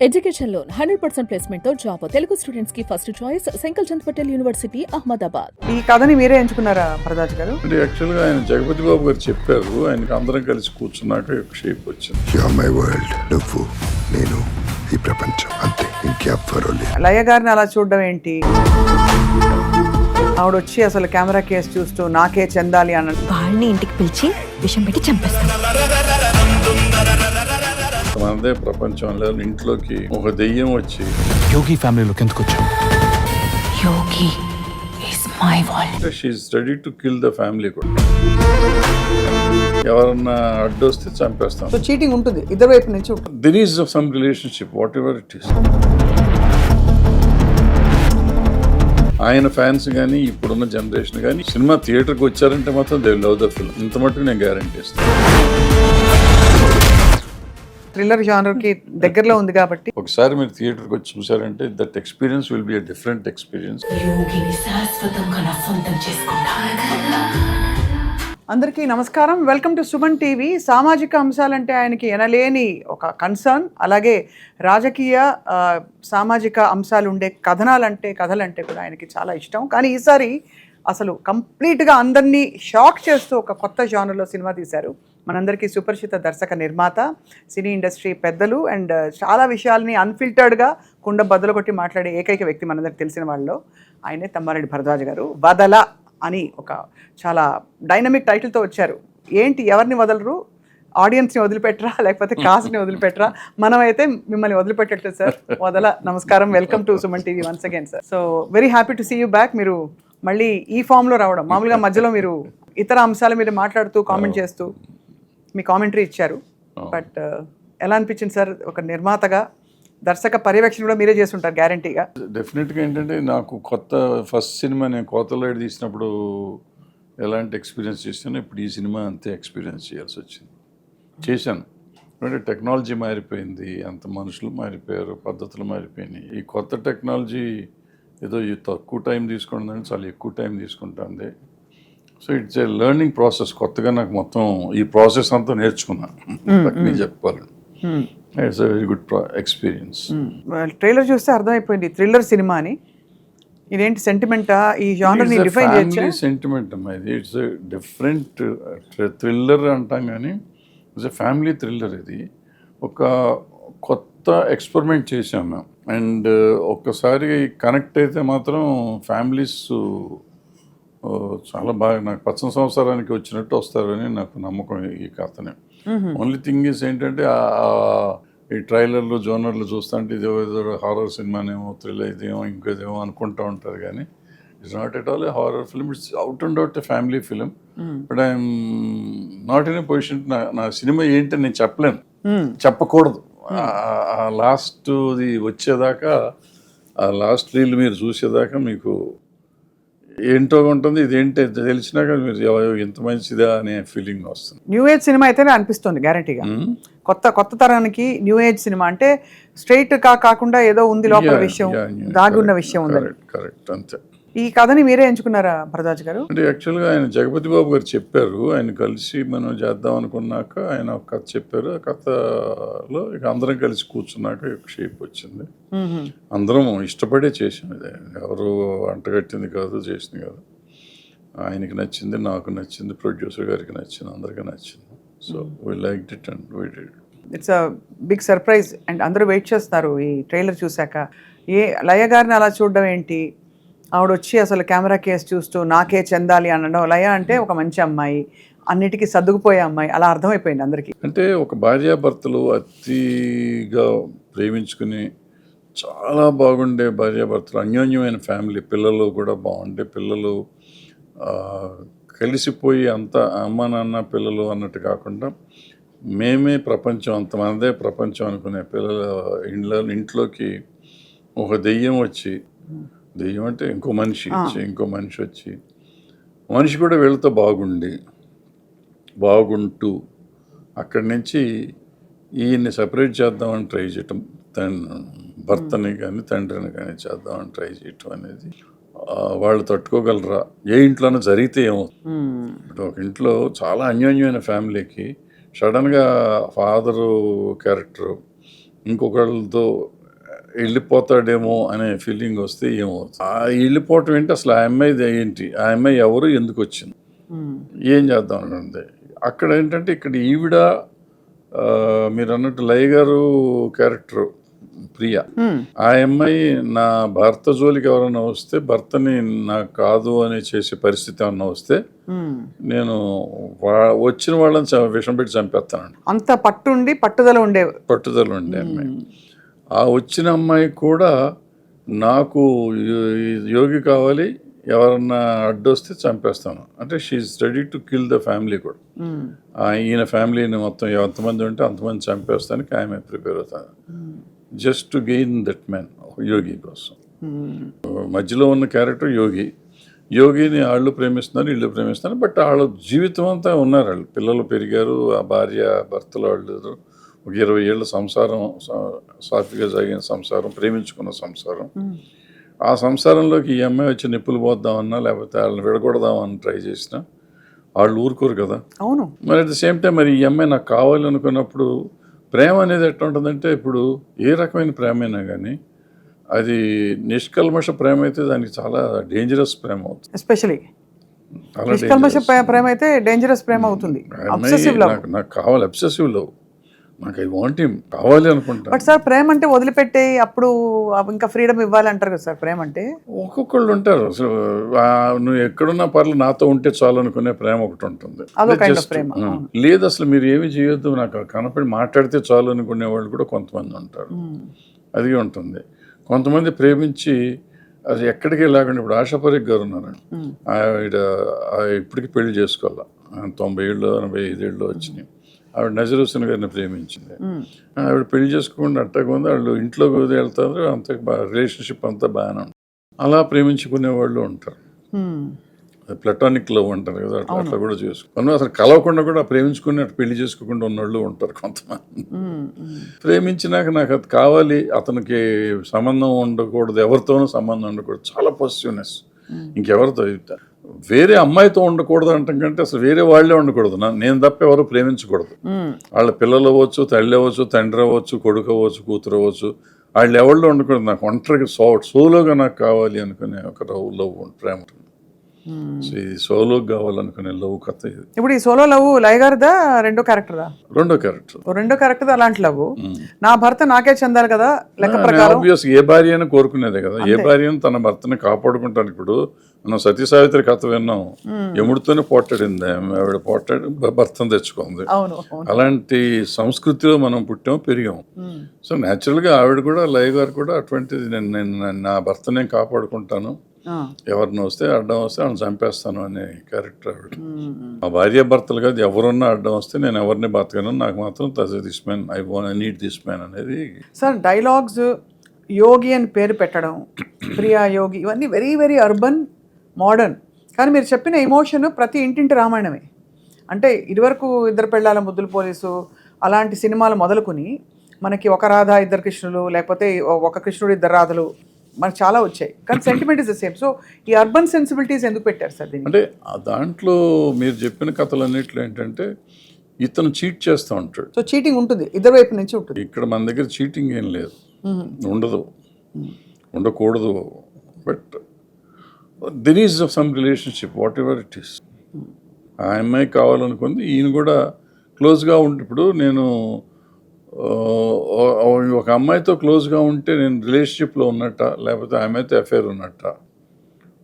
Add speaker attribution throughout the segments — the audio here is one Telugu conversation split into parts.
Speaker 1: ఎడ్యుకేషన్ లోన్ 100% ప్లేస్మెంట్ తో జాబ్ తెలుగు స్టూడెంట్స్ కి first choice Sankalchand Patel university Ahmedabad.
Speaker 2: ఈ కథని మీరే ఎంచుకున్నారా ప్రదాజ్ గారు?
Speaker 3: అంటే యాక్చువల్గా ఆయన జగపతి బాబు గారు చెప్పారు, ఆయనకి అందరం కలిసి కూర్చున్నాక ఒక షేప్ వచ్చింది.
Speaker 4: మై వరల్డ్, నువ్వు నేను ఈ ప్రపంచం అంతే, ఇంకెవ్వరూ లేదు.
Speaker 2: లయ గారిని అలా చూడడం ఏంటి? ఆవిడ వచ్చి అసలు కెమెరా కేసు చూస్తూ నాకే చెందాలి అన్న
Speaker 5: వాళ్ళని ఇంటికి పిలిచి విషం పెట్టి చంపేస్తాను.
Speaker 3: మనదే ప్రపంచంలో ఇంట్లోకి ఒక దెయ్యం వచ్చి
Speaker 6: యోగి ఫ్యామిలీలోకి ఎందుకు వచ్చావు?
Speaker 5: Yogi is my world.
Speaker 3: She's ready to kill the family కూడా. ఎవరన్నా అడ్డొస్తే చంపేస్తాం.
Speaker 2: సో చీటింగ్ ఉంటుంది ఇద్దరు వైపు నుంచి ఉంటుంది.
Speaker 3: There is some relationship, what ever it is. ఆయన ఫ్యాన్స్ కానీ ఇప్పుడున్న జనరేషన్ కానీ సినిమా థియేటర్కి వచ్చారంటే మాత్రం దే లవ్ ద ఫిల్మ్. ఇంత మటుకు నేను గ్యారంటీ ఇస్తాను.
Speaker 2: థ్రిల్లర్ జానర్ కి దగ్గరలో ఉంది కాబట్టి
Speaker 3: ఒకసారి మీరు థియేటర్కి వచ్చి చూసారంటే that experience will be a different experience.
Speaker 2: అందరికీ నమస్కారం. Welcome to Suman TV. సామాజిక అంశాలంటే ఆయనకి ఎనలేని ఒక కన్సర్న్. అలాగే రాజకీయ సామాజిక అంశాలు ఉండే కథలంటే కూడా ఆయనకి చాలా ఇష్టం. కానీ ఈసారి అసలు కంప్లీట్గా అందరినీ షాక్ చేస్తూ ఒక కొత్త జానర్లో సినిమా తీశారు. మనందరికీ సుపరిచిత దర్శక నిర్మాత, సినీ ఇండస్ట్రీ పెద్దలు అండ్ చాలా విషయాల్ని అన్ఫిల్టర్డ్గా కుండ బద్దలు కొట్టి మాట్లాడే ఏకైక వ్యక్తి మనందరికి తెలిసిన వాళ్ళలో ఆయనే తమ్మారెడ్డి భరద్వాజ్ గారు. వదల అని ఒక చాలా డైనమిక్ టైటిల్తో వచ్చారు. ఏంటి, ఎవరిని వదలరు? ఆడియన్స్ని వదిలిపెట్టరా లేకపోతే కాస్ట్ని వదిలిపెట్టరా? మనమైతే మిమ్మల్ని వదిలిపెట్టట్లేదు సార్. వదల, నమస్కారం, welcome to Suman TV once again sir. So very happy to see you back. మీరు మళ్ళీ ఈ ఫామ్లో రావడం, మామూలుగా మధ్యలో మీరు ఇతర అంశాల మీద మాట్లాడుతూ కామెంట్ చేస్తూ మీ కామెంటరీ ఇచ్చారు. బట్ ఎలా అనిపించింది సార్? ఒక నిర్మాతగా దర్శక పర్యవేక్షణ కూడా మీరే చేస్తుంటారు గ్యారంటీగా.
Speaker 3: డెఫినెట్గా ఏంటంటే నాకు ఫస్ట్ సినిమా నేను కోతలైడ్ తీసినప్పుడు ఎలాంటి ఎక్స్పీరియన్స్ చేశానో ఇప్పుడు ఈ సినిమా అంతే ఎక్స్పీరియన్స్ చేయాల్సి వచ్చింది. చేశాను. అంటే టెక్నాలజీ మారిపోయింది, అంత మనుషులు మారిపోయారు, పద్ధతులు మారిపోయినాయి. ఈ కొత్త టెక్నాలజీ ఏదో తక్కువ టైం తీసుకుంటుందని చాలా ఎక్కువ టైం తీసుకుంటుంది. So it's a learning process. కొత్తగా నాకు మొత్తం ఈ ప్రాసెస్ అంతా నేర్చుకున్నాను నేను చెప్పాలని. It's a very good experience.
Speaker 2: Trailer చూస్తే అర్థమైపోయింది థ్రిల్లర్ సినిమా అని. ఇదేంటి సెంటిమెంటా? ఈ జానర్ని డిఫైన్ చేయొచ్చా?
Speaker 3: సెంటిమెంట్ అమ్మా ఇది. ఇట్స్ ఎ డిఫరెంట్ థ్రిల్లర్ అంటాం కానీ ఇట్స్ ఎ ఫ్యామిలీ థ్రిల్లర్. ఇది ఒక కొత్త ఎక్స్పెరిమెంట్ చేసాం మేము. అండ్ ఒక్కసారి కనెక్ట్ అయితే మాత్రం ఫ్యామిలీస్ చాలా బాగా నాకు 10 సంవత్సరానికి వచ్చినట్టు వస్తారని నాకు నమ్మకం ఈ కథనే. ఓన్లీ థింగ్ ఈస్ ఏంటంటే ఈ ట్రైలర్లు జోనర్లు చూస్తుంటే ఇదేదో హారర్ సినిమానేమో, థ్రిల్లర్ ఇదేమో, ఇంకేదేమో అనుకుంటూ ఉంటారు. కానీ it's not at all A horror film. It's out and out A family film. But I'm not in a position. నా సినిమా ఏంటని నేను చెప్పలేను, చెప్పకూడదు. ఆ లాస్ట్ది వచ్చేదాకా, ఆ లాస్ట్ రీల్ మీరు చూసేదాకా మీకు ఏంటో ఉంటుంది. ఇదేంటి తెలిసినాక మీరు ఎంత మంచిదా అనే ఫీలింగ్ వస్తుంది.
Speaker 2: న్యూ ఏజ్ సినిమా అయితేనే అనిపిస్తుంది గ్యారంటీగా. కొత్త తరానికి న్యూ ఏజ్ సినిమా అంటే స్ట్రైట్ కాకుండా ఏదో ఉంది లోపల విషయం, దాగి ఉన్న విషయం ఉంది.
Speaker 3: కరెక్ట్, అంతే.
Speaker 2: ఈ కథని మీరే ఎంచుకున్నారా భరద్వాజ్ గారు?
Speaker 3: అంటే యాక్చువల్గా ఆయన జగపతి బాబు గారు చెప్పారు, ఆయన కలిసి మనం చేద్దాం అనుకున్నాక ఆయన ఒక కథ చెప్పారు. ఆ కథలో ఇక అందరం కలిసి కూర్చున్నాక ఒక షేప్ వచ్చింది. అందరం ఇష్టపడే చేసాం. ఇది ఎవరు అంటగట్టింది కాదు, చేసింది కాదు. ఆయనకి నచ్చింది, నాకు నచ్చింది, ప్రొడ్యూసర్ గారికి నచ్చింది, అందరికీ నచ్చింది. So we liked it and we did it.
Speaker 2: It's a big surprise and అందరూ వెయిట్ చేస్తారు ఈ ట్రైలర్ చూశాక. లయ గారిని అలా చూడడం ఏంటి? ఆవిడ వచ్చి అసలు కెమెరా కేసు చూస్తూ నాకే చెందాలి అనడం. లయ అంటే ఒక మంచి అమ్మాయి, అన్నిటికీ సర్దుకుపోయే అమ్మాయి, అలా అర్థమైపోయింది అందరికీ.
Speaker 3: అంటే ఒక భార్యాభర్తలు అతిగా ప్రేమించుకుని చాలా బాగుండే భార్యాభర్తలు, అన్యోన్యమైన ఫ్యామిలీ, పిల్లలు కూడా బాగుండే పిల్లలు, కలిసిపోయి అంత అమ్మ నాన్న పిల్లలు అన్నట్టు కాకుండా మేమే ప్రపంచం, అంత మనదే ప్రపంచం అనుకునే పిల్లల ఇంట్లోకి ఒక దెయ్యం వచ్చి, దెయ్యం అంటే ఇంకో మనిషి వచ్చి మనిషి కూడా వీళ్ళతో బాగుంటూ అక్కడి నుంచి ఈయన్ని సపరేట్ చేద్దామని ట్రై చేయటం, భర్తని కానీ తండ్రిని కానీ చేద్దామని ట్రై చేయటం అనేది వాళ్ళు తట్టుకోగలరా? ఏ ఇంట్లోనూ జరిగితే ఏమవుతుంది? ఒక ఇంట్లో చాలా అన్యోన్యమైన ఫ్యామిలీకి సడన్గా ఫాదరు క్యారెక్టరు ఇంకొకళ్ళతో వెళ్ళిపోతాడేమో అనే ఫీలింగ్ వస్తే ఏమవుతుంది? ఆ వెళ్ళిపోవటం ఏంటి, అసలు ఆ అమ్మాయిది ఏంటి, ఆ అమ్మాయి ఎవరు, ఎందుకు వచ్చింది, ఏం చేద్దాం అంటే అక్కడ ఏంటంటే ఇక్కడ ఈవిడ మీరు అన్నట్టు లయ గారు క్యారెక్టర్ ప్రియ, ఆ అమ్మాయి నా భర్త జోలికి ఎవరైనా వస్తే, భర్తని నాకు కాదు అని చేసే పరిస్థితి ఏమన్నా వస్తే నేను వచ్చిన వాళ్ళని విషం పెట్టి చంపేస్తానండి.
Speaker 2: అంత పట్టుదల ఉండే
Speaker 3: అమ్మాయి. ఆ వచ్చిన అమ్మాయి కూడా నాకు యోగి కావాలి, ఎవరన్నా అడ్డొస్తే చంపేస్తాను అంటే she's ready to kill the family కూడా. ఈయన ఫ్యామిలీని మొత్తం ఎంతమంది ఉంటే అంతమంది చంపేస్తానికి ఆమె ప్రిపేర్ అవుతాను, just to gain that man, Yogi కోసం. మధ్యలో ఉన్న క్యారెక్టర్ యోగిని వాళ్ళు ప్రేమిస్తున్నారు, వీళ్ళు ప్రేమిస్తున్నారు, బట్ వాళ్ళ జీవితం అంతా ఉన్నారు, వాళ్ళు పిల్లలు పెరిగారు, ఆ భార్య భర్తలు వాళ్ళు ఒక 20 ఏళ్ళ సంసారం, సాఫీగా సాగిన సంసారం, ప్రేమించుకున్న సంసారం. ఆ సంసారంలోకి ఈ అమ్మాయి వచ్చి నిప్పులు పోద్దామన్నా లేకపోతే వాళ్ళని విడగొడదామని ట్రై చేసినా వాళ్ళు ఊరుకోరు కదా.
Speaker 2: అవును.
Speaker 3: మరి అట్ ద సేమ్ టైం మరి ఈ అమ్మాయి నాకు కావాలి అనుకున్నప్పుడు ప్రేమ అనేది ఎట్లా ఉంటుందంటే, ఇప్పుడు ఏ రకమైన ప్రేమ అయినా కానీ అది నిష్కల్మష ప్రేమ అయితే దానికి చాలా డేంజరస్ ప్రేమ అవుతుంది.
Speaker 2: ఎస్పెషలీ
Speaker 3: చాలా
Speaker 2: నిష్కల్మష ప్రేమ అయితే డేంజరస్ ప్రేమ అవుతుంది.
Speaker 3: నాకు కావాలి, అబ్సెసివ్ లవ్, నాకు ఐ వాంట్ హిమ్, కావాలి అనుకుంటా.
Speaker 2: బట్ సార్ ప్రేమ అంటే వదిలిపెట్టే అప్పుడు ఇంకా ఫ్రీడమ్ ఇవ్వాలంటారు కదా సార్. ప్రేమ అంటే ఒక్కొక్కళ్ళు
Speaker 3: ఉంటారు, అసలు నువ్వు ఎక్కడున్నా పర్లేదు నాతో ఉంటే చాలు అనుకునే ప్రేమ ఒకటి ఉంటుంది. లేదు అసలు మీరు ఏమి చేయొద్దు, నాకు కనపడి మాట్లాడితే చాలు అనుకునే వాళ్ళు కూడా కొంతమంది ఉంటారు, అది ఉంటుంది. కొంతమంది ప్రేమించి అది ఎక్కడికి లేకుండా, ఇప్పుడు ఆశా పరీక్ గారు ఉన్నారండి, ఆవిడ ఇప్పటికి పెళ్లి చేసుకోవాలా, 90 ఏళ్ళు 85 ఏళ్ళు వచ్చినాయి. ఆవిడ నజీర్ హుస్సేన్ గారిని ప్రేమించింది. ఆవిడ పెళ్లి చేసుకోకుండా అట్టగా ఉంది, వాళ్ళు ఇంట్లోకి వెళ్తారు, అంత రిలేషన్షిప్ అంతా బాగానే ఉంటుంది. అలా ప్రేమించుకునే వాళ్ళు ఉంటారు, ప్లటానిక్ లవ్ అంటారు కదా, అట్లా కూడా చేసుకుని అసలు కలవకుండా కూడా ప్రేమించుకుని అటు పెళ్లి చేసుకోకుండా ఉన్నోళ్ళు ఉంటారు కొంతమంది. ప్రేమించినాక నాకు అది కావాలి, అతనికి సంబంధం ఉండకూడదు, ఎవరితోనూ సంబంధం ఉండకూడదు, చాలా పాజిటివ్నెస్. ఇంకెవరితో వేరే అమ్మాయితో ఉండకూడదు అంటాం కంటే అసలు వేరే వాళ్ళే ఉండకూడదు, నేను తప్ప ఎవరు ప్రేమించకూడదు. వాళ్ళ పిల్లలు అవ్వచ్చు, తల్లి అవ్వచ్చు, తండ్రి అవ్వచ్చు, కొడుకు అవ్వచ్చు, కూతురు అవ్వచ్చు, వాళ్ళు ఎవరిలో ఉండకూడదు. నాకు ఒంటరికి సోలోగా నాకు కావాలి అనుకునే ఒక లవ్ ప్రేమ, ఇది సోలోగా కావాలనుకునే లవ్ కథ ఇది.
Speaker 2: ఇప్పుడు ఈ సోలో లవ్ లయ గారిదా రెండో క్యారెక్టర్ అలాంటి లవ్ నా భర్త నాకే చెందాలి కదా లెక్క ప్రకారం.
Speaker 3: ఏ భార్య అని కోరుకునేదే కదా, ఏ భార్యను తన భర్తని కాపాడుకుంటాను. ఇప్పుడు మనం సతీ సావిత్రి కథ విన్నాం, ఎముడితోనే పోట్లాడింది ఆవిడ, పోట్లాడి భర్తను తెచ్చుకుంది. అలాంటి సంస్కృతిలో మనం పుట్టాం, పెరిగాం. సో న్యాచురల్గా ఆవిడ కూడా, లయ గారు కూడా అటువంటిది, నేను నా భర్త నేను కాపాడుకుంటాను, ఎవరిని వస్తే అడ్డం వస్తే వాళ్ళని చంపేస్తాను అనే క్యారెక్టర్ ఆవిడ. మా భార్య భర్తలు కాదు, ఎవరున్నా అడ్డం వస్తే నేను ఎవరిని బతకను, నాకు మాత్రం this man, I need this man అనేది.
Speaker 2: సార్ డైలాగ్స్ యోగి అని పేరు పెట్టడం, ప్రియా యోగి, ఇవన్నీ వెరీ వెరీ అర్బన్ మోడర్న్. కానీ మీరు చెప్పిన ఎమోషన్ ప్రతి ఇంటింటి రామాయణమే. అంటే ఇదివరకు ఇద్దరు పెళ్ళాల ముద్దుల పోలీసు అలాంటి సినిమాలు మొదలుకొని మనకి ఒక రాధ ఇద్దరు కృష్ణులు, లేకపోతే ఒక కృష్ణుడు ఇద్దరు రాధలు మనకు చాలా వచ్చాయి. కానీ sentiment is the same. So ఈ అర్బన్ సెన్సిబిలిటీస్ ఎందుకు పెట్టారు సార్ దీన్ని?
Speaker 3: అంటే దాంట్లో మీరు చెప్పిన కథలన్నిట్లో ఏంటంటే ఇతను చీట్ చేస్తూ ఉంటాడు.
Speaker 2: సో చీటింగ్ ఉంటుంది, ఇద్దరు వైపు నుంచి ఉంటుంది.
Speaker 3: ఇక్కడ మన దగ్గర చీటింగ్ ఏం లేదు, ఉండదు, ఉండకూడదు. But there is some relationship, what ever it is. ఆ అమ్మాయి కావాలనుకుంది, ఈయన కూడా క్లోజ్గా ఉంటే, ఇప్పుడు నేను ఒక అమ్మాయితో క్లోజ్గా ఉంటే నేను రిలేషన్షిప్లో ఉన్నట్ట, లేకపోతే ఆ అమ్మాయితో అఫైర్ ఉన్నట్ట,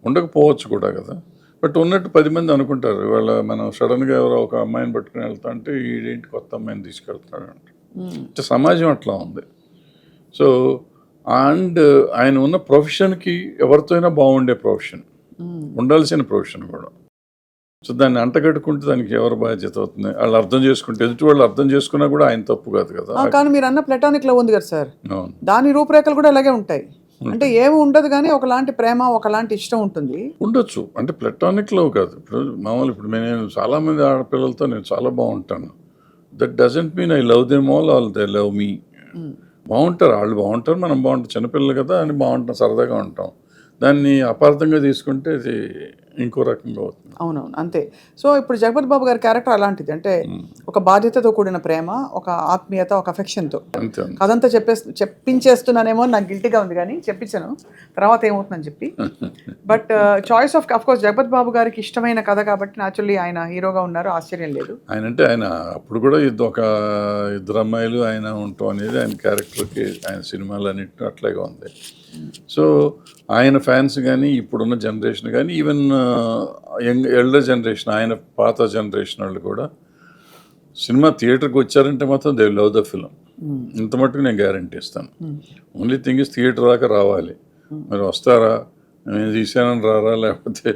Speaker 3: ఉండకపోవచ్చు కూడా కదా. బట్ ఉన్నట్టు 10 మంది అనుకుంటారు. ఇవాళ మనం సడన్గా ఎవరో ఒక అమ్మాయిని పట్టుకుని వెళ్తా అంటే ఈడేంటి కొత్త అమ్మాయిని తీసుకెళ్తున్నాడు అంటే సమాజం అట్లా ఉంది. సో అండ్ ఆయన ఉన్న ప్రొఫెషన్కి ఎవరితో అయినా బాగుండే ప్రొఫెషన్, ఉండాల్సిన ప్రొఫెషన్ కూడా. సో దాన్ని అంటగట్టుకుంటే దానికి ఎవరు బాధ్యత అవుతుంది? వాళ్ళు అర్థం చేసుకుంటే, ఎదుటి వాళ్ళు అర్థం చేసుకున్నా కూడా ఆయన తప్పు కాదు కదా.
Speaker 2: కానీ మీరు అన్న ప్లాటానిక్ లవ్ ఉంది కదా సార్, దాని రూపురేఖలు కూడా అలాగే ఉంటాయి. అంటే ఏమి ఉండదు కానీ ఒకలాంటి ప్రేమ, ఒకలాంటి ఇష్టం ఉంటుంది,
Speaker 3: ఉండొచ్చు. అంటే ప్లాటానిక్ లవ్ కాదు. ఇప్పుడు మామూలు, ఇప్పుడు నేను చాలామంది ఆడపిల్లలతో నేను చాలా బాగుంటాను, that doesn't mean I love them all they love me. బాగుంటారు, వాళ్ళు బాగుంటారు, మనం బాగుంటాం, చిన్నపిల్లలు కదా అని బాగుంటాం, సరదాగా ఉంటాం. దాన్ని అపార్థంగా తీసుకుంటే అది ఇంకో రకంగా అవుతుంది.
Speaker 2: అవునవును, అంతే. సో ఇప్పుడు జగపతి బాబు గారి క్యారెక్టర్ అలాంటిది, అంటే ఒక బాధ్యతతో కూడిన ప్రేమ, ఒక ఆత్మీయత, ఒక అఫెక్షన్తో
Speaker 3: అంతే
Speaker 2: కథంతా చెప్పించేస్తున్నానేమో నాకు గిల్టీగా ఉంది, కానీ చెప్పించాను తర్వాత ఏమవుతుందని చెప్పి. But choice of course Jagapathi Babu గారికి ఇష్టమైన కథ కాబట్టి న్యాచురల్లీ ఆయన హీరోగా ఉన్నారు, ఆశ్చర్యం లేదు.
Speaker 3: ఆయన అప్పుడు కూడా ఇద్దరు అమ్మాయిలు ఆయన ఉండటం అనేది ఆయన క్యారెక్టర్కి, ఆయన సినిమాలు అన్నింటినీ అట్లాగే ఉంది. సో ఆయన ఫ్యాన్స్ కానీ ఇప్పుడున్న జనరేషన్ కానీ ఈవెన్ ఎల్డర్ జనరేషన్, ఆయన పాత జనరేషన్ వాళ్ళు కూడా సినిమా థియేటర్కి వచ్చారంటే మాత్రం దే లవ్ ద ఫిలిం. ఇంత మట్టుకు నేను గ్యారంటీ ఇస్తాను. ఓన్లీ థింగ్ ఇస్ థియేటర్ దాకా రావాలి. మరి వస్తారా, నేను తీసానని రారా, లేకపోతే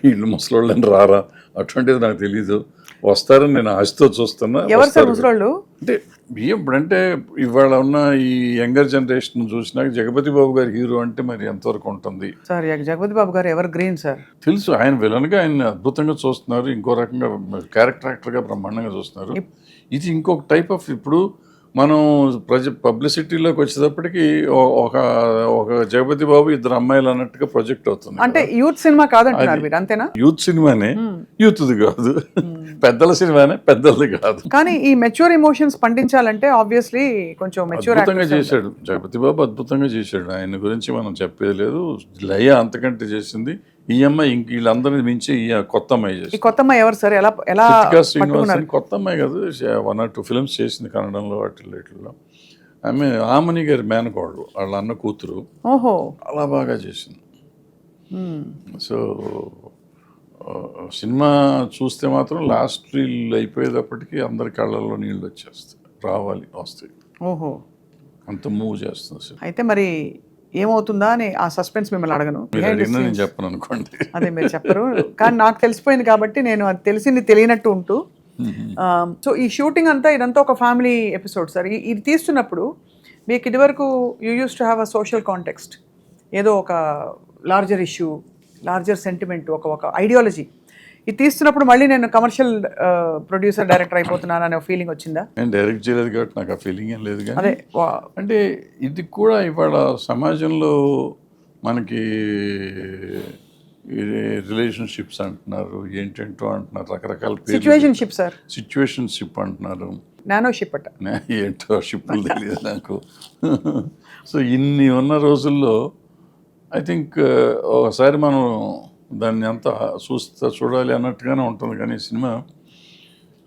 Speaker 3: వీళ్ళు ముసలోళ్ళని రారా, అటువంటిది నాకు తెలీదు. వస్తారని నేను ఆశతో చూస్తున్నా.
Speaker 2: ఎవరు సార్ ముసలోళ్ళు?
Speaker 3: అంటే ఇప్పుడంటే ఇవాళ ఉన్న ఈ యంగర్ జనరేషన్ చూసినాక జగపతి బాబు గారి హీరో అంటే మరి ఎంతవరకు ఉంటుంది
Speaker 2: సార్? జగపతి బాబు గారు ఎవర్ గ్రీన్ సార్.
Speaker 3: తెలుసు, ఆయన విలన్గా ఆయన అద్భుతంగా చూస్తున్నారు, ఇంకో రకంగా క్యారెక్టర్ యాక్టర్గా బ్రహ్మాండంగా చూస్తున్నారు. ఇది ఇంకొక టైప్ ఆఫ్, ఇప్పుడు మనం పబ్లిసిటీలోకి వచ్చేటప్పటికి ఒక జగపతి బాబు ఇద్దరు అమ్మాయిలు అన్నట్టుగా ప్రొజెక్ట్ అవుతుంది.
Speaker 2: అంటే యూత్ సినిమా కాదంటున్నారు మీరు, అంతేనా?
Speaker 3: యూత్ సినిమానే, యూత్ది కాదు. పెద్దల సినిమానే, పెద్దలది కాదు.
Speaker 2: కానీ ఈ మెచ్యూర్ ఎమోషన్స్ పండించాలంటే ఆబ్వియస్లీ కొంచెం మెచ్యూర్
Speaker 3: అద్భుతంగా చేశాడు జగపతి బాబు, అద్భుతంగా చేశాడు. ఆయన గురించి మనం చెప్పేది లేదు. లయ అంతకంటే చేసింది. ఈ అమ్మాయి ఇంక వీళ్ళందరినీ మించి ఈ కొత్త అమ్మాయి చేసింది.
Speaker 2: ఈ కొత్త అమ్మాయి ఎవరు సార్? ఎలా
Speaker 3: శ్రీనివాసన్ కొత్త అమ్మాయి కాదు, 1 or 2 ఫిల్మ్స్ చేసింది కన్నడంలో, వాటిల్లో. ఆమె ఆమని గారి మేనకోడలు, వాళ్ళ అన్న కూతురు.
Speaker 2: ఓహో,
Speaker 3: అలా బాగా చేసింది. సో సినిమా చూస్తే మాత్రం లాస్ట్ రీల్ అయిపోయేటప్పటికి అందరి కళ్ళల్లో నీళ్ళు వచ్చేస్తాయి, వస్తాయి.
Speaker 2: ఓహో,
Speaker 3: అంత మూవ్ చేస్తుంది.
Speaker 2: అయితే మరి ఏమవుతుందా అని ఆ సస్పెన్స్ మిమ్మల్ని అడగను,
Speaker 3: నేను చెప్పను అనుకోండి.
Speaker 2: అదే మీరు చెప్పరు, కానీ నాకు తెలిసిపోయింది కాబట్టి నేను అది తెలిసింది తెలియనట్టు ఉంటూ. సో ఈ షూటింగ్ అంతా ఇదంతా ఒక ఫ్యామిలీ ఎపిసోడ్ సార్. ఇది తీస్తున్నప్పుడు మీకు ఇదివరకు you use to have a social context, ఏదో ఒక లార్జర్ ఇష్యూ, లార్జర్ సెంటిమెంట్, ఒక ఐడియాలజీ. ఇది తీస్తున్నప్పుడు మళ్ళీ నేను కమర్షియల్ ప్రొడ్యూసర్ డైరెక్టర్ అయిపోతున్నాను అనే ఫీలింగ్ వచ్చిందా?
Speaker 3: నేను డైరెక్ట్ చేయలేదు కాబట్టి నాకు ఆ ఫీలింగ్ ఏం లేదు. కానీ
Speaker 2: అదే
Speaker 3: అంటే ఇది కూడా ఇవాళ సమాజంలో మనకి రిలేషన్షిప్స్ అంటున్నారు, ఏంటంటో అంటున్నారు, రకరకాల
Speaker 2: సిచ్యువేషన్షిప్ సార్,
Speaker 3: సిచ్యువేషన్షిప్ అంటున్నారు,
Speaker 2: నానో షిప్ అట,
Speaker 3: ఏంటో షిప్పులు తెలియదు నాకు. సో ఇన్ని ఉన్న రోజుల్లో ఐ థింక్ ఒకసారి మనం దాన్ని అంతా చూడాలి అన్నట్టుగానే ఉంటుంది. కానీ సినిమా